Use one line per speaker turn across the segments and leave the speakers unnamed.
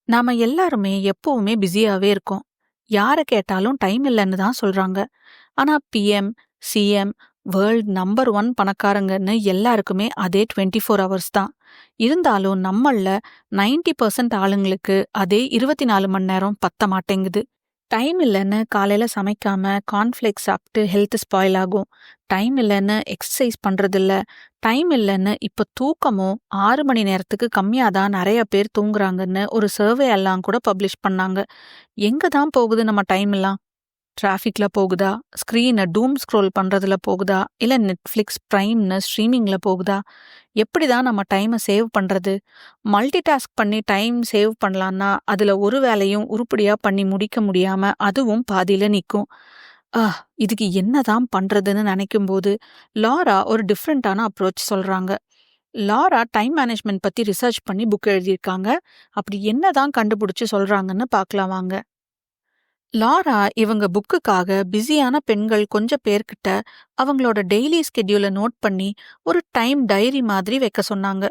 நாம எல்லாருமே எப்பவுமே பிஸியாவே இருக்கோம். யார கேட்டாலும் டைம் இல்லன்னு தான் சொல்றாங்க. ஆனா பிஎம், சிஎம், வேர்ல்ட் நம்பர் 1 பணக்காரங்கன்னு எல்லாருக்குமே அதே 24 ஹவர்ஸ் தான். இருந்தாலும் நம்மள்ல 90% ஆளுங்களுக்கு அதே 24 மணி நேரம் பத்த மாட்டேங்குது. டைம் இல்லன்னு காலையில சமைக்காம கார்ன்ஃப்ளேக்ஸ் சாப்பிட்டு ஹெல்த் ஸ்பாயில் ஆகும். டைம் இல்லன்னு எக்ஸர்சைஸ் பண்றதில்ல. டைம் இல்லன்னு இப்ப தூக்கமும் 6 மணி நேரத்துக்கு கம்மியா தான் நெறைய பேர் தூங்குறாங்கன்னு ஒரு சர்வே எல்லாம் கூட பப்ளிஷ் பண்ணாங்க. எங்க தான் போகுது நம்ம டைம் எல்லாம்? டிராஃபிக்ல போகுதா? ஸ்க்ரீன டூம் ஸ்க்ரோல் பண்றதுல போகுதா? இல்ல நெட்ஃப்ளிக்ஸ், பிரைம்னு ஸ்ட்ரீமிங்ல போகுதா? எப்படிதான் நம்ம டைம சேவ் பண்றது? மல்டி டாஸ்க் பண்ணி டைம் சேவ் பண்ணலான்னா, அதுல ஒரு வேலையும் உருப்படியா பண்ணி முடிக்க முடியாம அதுவும் பாதியில நிக்கும். ஆ இதுக்கு என்னதான் பண்றதுன்னு நினைக்கும்போது, லாரா ஒரு டிஃப்ரெண்டான அப்ரோச் சொல்றாங்க. லாரா டைம் மேனேஜ்மெண்ட் பத்தி ரிசர்ச் பண்ணி புக் எழுதியிருக்காங்க. அப்படி என்னதான் கண்டுபிடிச்சு சொல்றாங்கன்னு பார்க்கலாம் வாங்க. லாரா இவங்க புக்குக்காக பிஸியான பெண்கள் கொஞ்சம் பேர்கிட்ட அவங்களோட டெய்லி ஸ்கெட்யூலை நோட் பண்ணி ஒரு டைம் டைரி மாதிரி வைக்க சொன்னாங்க.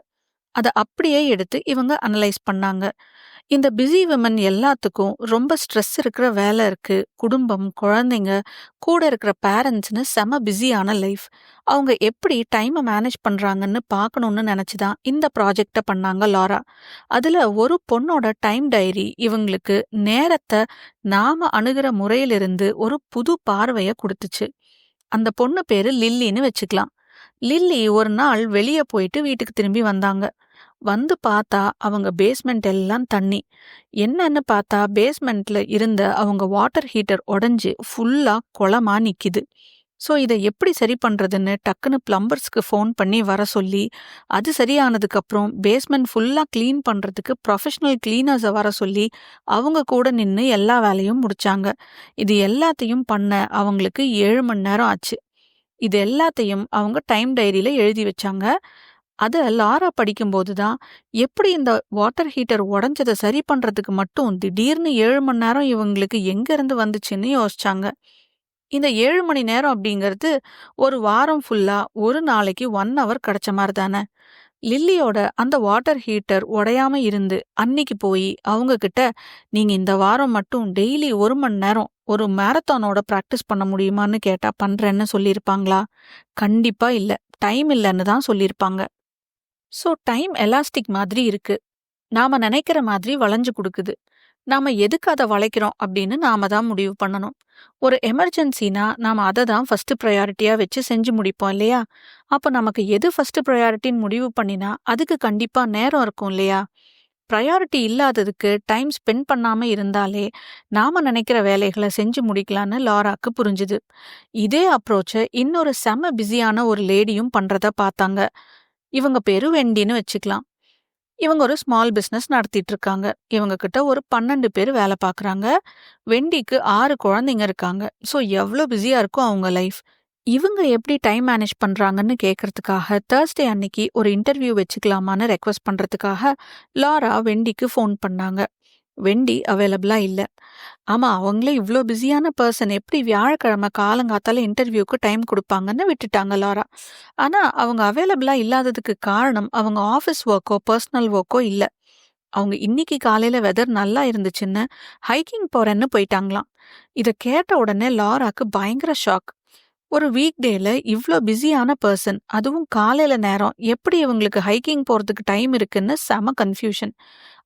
அதை அப்படியே எடுத்து இவங்க அனலைஸ் பண்ணாங்க. இந்த பிஸி விமன் எல்லாத்துக்கும் ரொம்ப ஸ்ட்ரெஸ் இருக்கிற வேலை இருக்கு, குடும்பம், குழந்தைங்க, கூட இருக்கிற பேரண்ட்ஸ்னு செம பிஸியான லைஃப். அவங்க எப்படி டைமை மேனேஜ் பண்றாங்கன்னு பார்க்கணும்னு நினைச்சுதான் இந்த ப்ராஜெக்டை பண்ணாங்க லாரா. அதுல ஒரு பொண்ணோட டைம் டைரி இவங்களுக்கு நேரத்தை நாம அணுகிற முறையிலிருந்து ஒரு புது பார்வைய கொடுத்துச்சு. அந்த பொண்ணு பேரு லில்லின்னு வச்சுக்கலாம். லில்லி ஒரு நாள் வெளியே போயிட்டு வீட்டுக்கு திரும்பி வந்தாங்க. வந்து பார்த்தா அவங்க பேஸ்மெண்ட் எல்லாம் தண்ணி. என்னன்னு பார்த்தா பேஸ்மெண்ட்ல இருந்த அவங்க வாட்டர் ஹீட்டர் உடைஞ்சு ஃபுல்லா குளமா நிக்குது. ஸோ இதை எப்படி சரி பண்றதுன்னு டக்குன்னு பிளம்பர்ஸ்க்கு ஃபோன் பண்ணி வர சொல்லி, அது சரியானதுக்கு அப்புறம் பேஸ்மெண்ட் ஃபுல்லா க்ளீன் பண்றதுக்கு ப்ரொஃபஷனல் கிளீனர்ஸை வர சொல்லி அவங்க கூட நின்று எல்லா வேலையும் முடிச்சாங்க. இது எல்லாத்தையும் பண்ண அவங்களுக்கு 7 மணி நேரம் ஆச்சு. இது எல்லாத்தையும் அவங்க டைம் டைரியில எழுதி வச்சாங்க. அத லாரா படிக்கும்போது தான், எப்படி இந்த வாட்டர் ஹீட்டர் உடைஞ்சத சரி பண்றதுக்கு மட்டும் திடீர்னு 7 மணி நேரம் இவங்களுக்கு எங்க இருந்து வந்துச்சுன்னு யோசிச்சாங்க. இந்த 7 மணி நேரம் அப்படிங்கிறது ஒரு வாரம் ஃபுல்லா ஒரு நாளைக்கு 1 ஹவர் கிடைச்ச மாதிரி தானே. லில்லியோட அந்த வாட்டர் ஹீட்டர் உடையாம இருந்து அன்னைக்கு போய் அவங்க கிட்ட, நீங்க இந்த வாரம் மட்டும் டெய்லி 1 மணி நேரம் ஒரு மேரத்தானோட பிராக்டிஸ் பண்ண முடியுமான்னு கேட்டா பண்றேன்னு சொல்லியிருப்பாங்களா? கண்டிப்பா இல்ல. டைம் இல்லைன்னு தான் சொல்லியிருப்பாங்க. ஸோ டைம் எலாஸ்டிக் மாதிரி இருக்கு. நாம நினைக்கிற மாதிரி வளைஞ்சு கொடுக்குது. நாம எதுக்கு அதை வளைக்கிறோம் அப்படின்னு நாம தான் முடிவு பண்ணணும். ஒரு எமர்ஜென்சினா நாம அதை தான் ஃபர்ஸ்ட் ப்ரையாரிட்டியா வச்சு செஞ்சு முடிப்போம் இல்லையா? அப்போ நமக்கு எது ஃபர்ஸ்ட் ப்ரையாரிட்டின்னு முடிவு பண்ணினா அதுக்கு கண்டிப்பா நேரம் இருக்கும் இல்லையா? ப்ரையாரிட்டி இல்லாததுக்கு டைம் ஸ்பெண்ட் பண்ணாம இருந்தாலே நாம நினைக்கிற வேலைகளை செஞ்சு முடிக்கலான்னு லாராக்கு புரிஞ்சுது. இதே அப்ரோச்சை இன்னொரு செம பிஸியான ஒரு லேடியும் பண்றத பார்த்தாங்க. இவங்க பேரு வெண்டின்னு வச்சுக்கலாம். இவங்க ஒரு ஸ்மால் பிசினஸ் நடத்திட்டு இருக்காங்க. இவங்க கிட்ட ஒரு 12 பேர் வேலை பார்க்குறாங்க. வெண்டிக்கு 6 குழந்தைங்க இருக்காங்க. ஸோ எவ்வளோ பிஸியா இருக்கும் அவங்க லைஃப். இவங்க எப்படி டைம் மேனேஜ் பண்றாங்கன்னு கேட்கறதுக்காக தேர்ஸ்டே அன்னைக்கு ஒரு இன்டர்வியூ வச்சுக்கலாமான்னு ரெக்வஸ்ட் பண்றதுக்காக லாரா வெண்டிக்கு ஃபோன் பண்ணாங்க. வெண்டி அவைலபிளா இல்ல. ஆமா, அவங்களே இவ்ளோ பிஸியான பர்சன் எப்படி வியாழக்கிழமை காலங்காத்தால இன்டர்வியூக்கு டைம் கொடுப்பாங்கன்னு விட்டுட்டாங்க லாரா. ஆனா அவங்க அவைலபிளா இல்லாததுக்கு காரணம் அவங்க ஆஃபீஸ் ஒர்க்கோ பர்சனல் ஒர்க்கோ இல்ல. அவங்க இன்னைக்கு காலையில வெதர் நல்லா இருந்துச்சுன்னு ஹைக்கிங் போறேன்னு போயிட்டாங்களாம். இத கேட்ட உடனே லாராக்கு பயங்கர ஷாக். ஒரு வீக் டேல இவ்ளோ பிஸியான பர்சன், அதுவும் காலையில நேரம், எப்படி இவங்களுக்கு ஹைக்கிங் போறதுக்கு டைம் இருக்குன்னு செம கன்ஃபியூஷன்.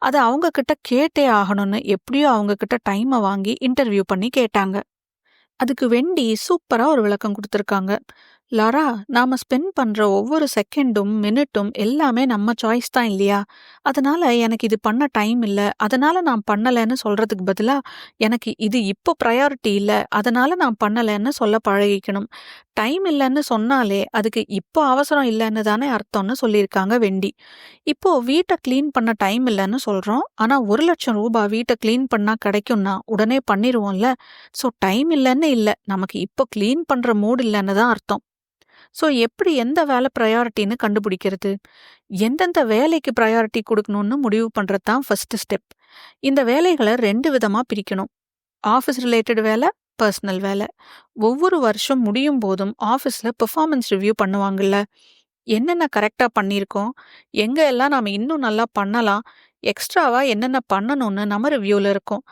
அத அவங்க கிட்ட கேட்டே ஆகணும்னு எப்படியோ அவங்க கிட்ட டைமை வாங்கி இன்டர்வியூ பண்ணி கேட்டாங்க. அதுக்கு வெண்டி சூப்பரா ஒரு விளக்கம் கொடுத்துருக்காங்க. லாரா, நாம ஸ்பெண்ட் பண்ற ஒவ்வொரு செகண்டும் மினிட்டும் எல்லாமே நம்ம சாய்ஸ் தான் இல்லையா? அதனால எனக்கு இது பண்ண டைம் இல்ல, அதனால நான் பண்ணலன்னு சொல்றதுக்கு பதிலா, எனக்கு இது இப்போ ப்ரையாரிட்டி இல்ல, அதனால நான் பண்ணலன்னு சொல்ல பழகிக்கணும். டைம் இல்லைன்னு சொன்னாலே அதுக்கு இப்போ அவசரம் இல்லைன்னு தானே அர்த்தம்னு சொல்லியிருக்காங்க வெண்டி. இப்போ வீட்டை கிளீன் பண்ண டைம் இல்லைன்னு சொல்றோம். ஆனா 1,00,000 ரூபாய் வீட்டை கிளீன் பண்ணா கிடைக்கும்னா உடனே பண்ணிருவோம்ல. ஸோ டைம் இல்லைன்னு இல்ல, நமக்கு இப்போ கிளீன் பண்ற மூட் இல்லைன்னு தான் அர்த்தம். ஸோ எப்படி எந்த வேலை ப்ரையாரிட்டின்னு கண்டுபிடிக்கிறது? எந்தெந்த வேலைக்கு ப்ரையாரிட்டி கொடுக்கணும்னு முடிவு பண்றது தான் ஃபர்ஸ்ட் ஸ்டெப். இந்த வேலைகளை 2 விதமா பிரிக்கணும். ஆஃபீஸ் ரிலேட்டட் வேலை, பர்சனல் வேலை. ஒவ்வொரு வருஷம் முடியும் போதும் ஆஃபீஸ்ல பெர்ஃபார்மன்ஸ் ரிவ்யூ பண்ணுவாங்கல்ல. என்னென்ன கரெக்டா பண்ணியிருக்கோம், எங்க எல்லாம் நாம இன்னும் நல்லா பண்ணலாம், எக்ஸ்ட்ராவா என்னென்ன பண்ணணும்னு நம்ம ரிவ்யூல இருக்கும்.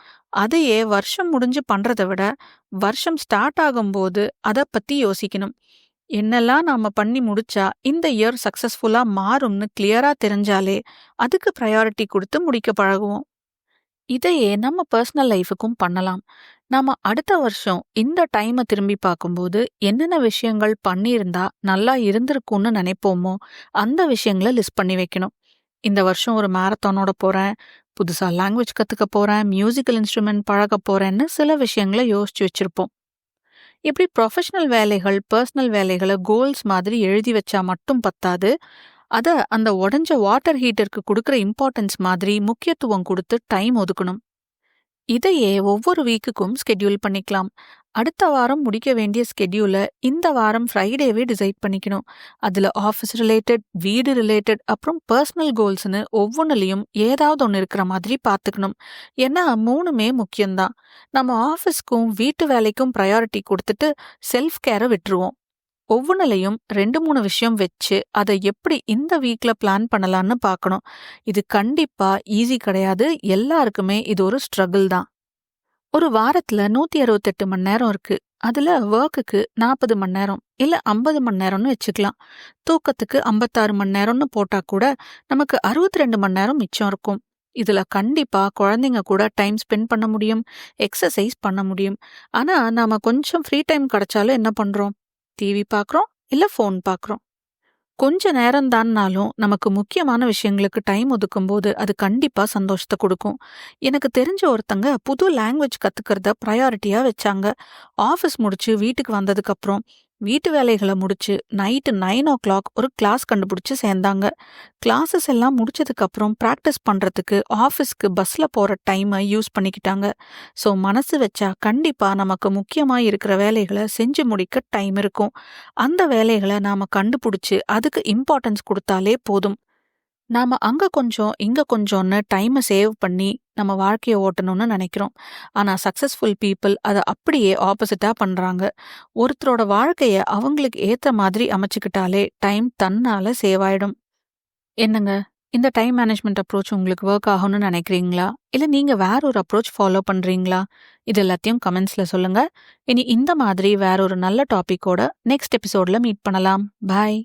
அதையே வருஷம் முடிஞ்சு பண்றத விட, வருஷம் ஸ்டார்ட் ஆகும்போது அத பத்தி யோசிக்கணும். என்னெல்லாம் நாம பண்ணி முடிச்சா இந்த இயர் சக்சஸ்ஃபுல்லா மாறும்னு கிளியரா தெரிஞ்சாலே அதுக்கு ப்ரையாரிட்டி கொடுத்து முடிக்க பழகுவோம். இதையே நம்ம பர்சனல் லைஃபுக்கும் பண்ணலாம். நாம அடுத்த வருஷம் இந்த டைமை திரும்பி பார்க்கும்போது என்னென்ன விஷயங்கள் பண்ணியிருந்தா நல்லா இருந்திருக்கும்னு நினைப்போமோ அந்த விஷயங்களை லிஸ்ட் பண்ணி வைக்கணும். இந்த வருஷம் ஒரு மாரத்தானோட போறேன், புதுசா லாங்குவேஜ் கத்துக்க போறேன், மியூசிக்கல் இன்ஸ்ட்ருமெண்ட் பழக போறேன்னு சில விஷயங்களை யோசிச்சு வச்சிருப்போம். இப்படி ப்ரொஃபஷனல் வேலைகள், பர்சனல் வேலைகளை கோல்ஸ் மாதிரி எழுதி வச்சா மட்டும் பத்தாது. அத அந்த உடைஞ்ச வாட்டர் ஹீட்டருக்கு கொடுக்குற இம்பார்ட்டன்ஸ் மாதிரி முக்கியத்துவம் கொடுத்து டைம் ஒதுக்கணும். இதையே ஒவ்வொரு வீக்குக்கும் ஸ்கெட்யூல் பண்ணிக்கலாம். அடுத்த வாரம் முடிக்க வேண்டிய ஸ்கெட்யூல இந்த வாரம் ஃப்ரைடேவே டிசைட் பண்ணிக்கணும். அதுல ஆஃபீஸ் ரிலேட்டட், வீடு ரிலேட்டட், அப்புறம் பர்சனல் கோல்ஸ்னு ஒவ்வொன்றுலையும் ஏதாவது ஒன்று இருக்கிற மாதிரி பார்த்துக்கணும். ஏன்னா 3மே முக்கியம்தான். நம்ம ஆஃபீஸ்க்கும் வீட்டு வேலைக்கும் ப்ரையாரிட்டி கொடுத்துட்டு செல்ஃப் கேரை விட்டுருவோம். ஒவ்வொன்றுலையும் 2-3 விஷயம் வச்சு அதை எப்படி இந்த வீக்ல பிளான் பண்ணலான்னு பார்க்கணும். இது கண்டிப்பா ஈஸி கிடையாது. எல்லாருக்குமே இது ஒரு ஸ்ட்ரகிள் தான். ஒரு வாரத்துல 168 மணி நேரம் இருக்கு. அதுல ஒர்க்குக்கு 40 மணி நேரம் இல்ல 50 மணி நேரம்னு வச்சுக்கலாம். தூக்கத்துக்கு 56 மணி நேரம்னு போட்டா கூட நமக்கு 62 மணி நேரம் மிச்சம் இருக்கும். இதுல கண்டிப்பா குழந்தைங்க கூட டைம் ஸ்பெண்ட் பண்ண முடியும், எக்ஸசைஸ் பண்ண முடியும். ஆனா நாம கொஞ்சம் ஃப்ரீ டைம் கிடைச்சாலும் என்ன பண்றோம்? டிவி பார்க்குறோம், இல்ல ஃபோன் பார்க்குறோம். கொஞ்ச நேரம் தான்னாலும் நமக்கு முக்கியமான விஷயங்களுக்கு டைம் ஒதுக்கும்போது அது கண்டிப்பா சந்தோஷத்தை கொடுக்கும். எனக்கு தெரிஞ்ச ஒருத்தங்க புது லாங்குவேஜ் கத்துக்கிறத ப்ரையாரிட்டியா வச்சாங்க. ஆஃபீஸ் முடிச்சு வீட்டுக்கு வந்ததுக்கு அப்புறம் வீட்டு வேலைகளை முடிச்சு நைட்டு 9 o'clock ஒரு கிளாஸ் கண்டுபிடிச்சு சேர்ந்தாங்க. கிளாஸஸ் எல்லாம் முடிச்சதுக்கு அப்புறம் ப்ராக்டிஸ் பண்றதுக்கு ஆஃபீஸ்க்கு பஸ்ல போற டைமை யூஸ் பண்ணிக்கிட்டாங்க. ஸோ மனசு வச்சா கண்டிப்பா நமக்கு முக்கியமா இருக்கிற வேலைகளை செஞ்சு முடிக்க டைம் இருக்கும். அந்த வேலைகளை நாம கண்டுபிடிச்சு அதுக்கு இம்பார்ட்டன்ஸ் கொடுத்தாலே போதும். நாம அங்க கொஞ்சம் இங்க கொஞ்சம்னு டைமை சேவ் பண்ணி நம்ம வாழ்க்கையை ஓட்டணும்னு நினைக்கிறோம். ஆனா சக்சஸ்ஃபுல் பீப்புள் அதை அப்படியே ஆப்போசிட்டா பண்றாங்க. ஒருத்தரோட வாழ்க்கைய அவங்களுக்கு ஏத்த மாதிரி அமைச்சுக்கிட்டாலே டைம் தன்னால சேவ் ஆயிடும். என்னங்க, இந்த டைம் மேனேஜ்மெண்ட் அப்ரோச் உங்களுக்கு ஒர்க் ஆகும்னு நினைக்கிறீங்களா? இல்ல நீங்க வேற ஒரு அப்ரோச் ஃபாலோ பண்றீங்களா? இது எல்லாத்தையும் கமெண்ட்ஸ்ல சொல்லுங்க. இனி இந்த மாதிரி வேற ஒரு நல்ல டாபிக்கோட நெக்ஸ்ட் எபிசோட்ல மீட் பண்ணலாம். பாய்.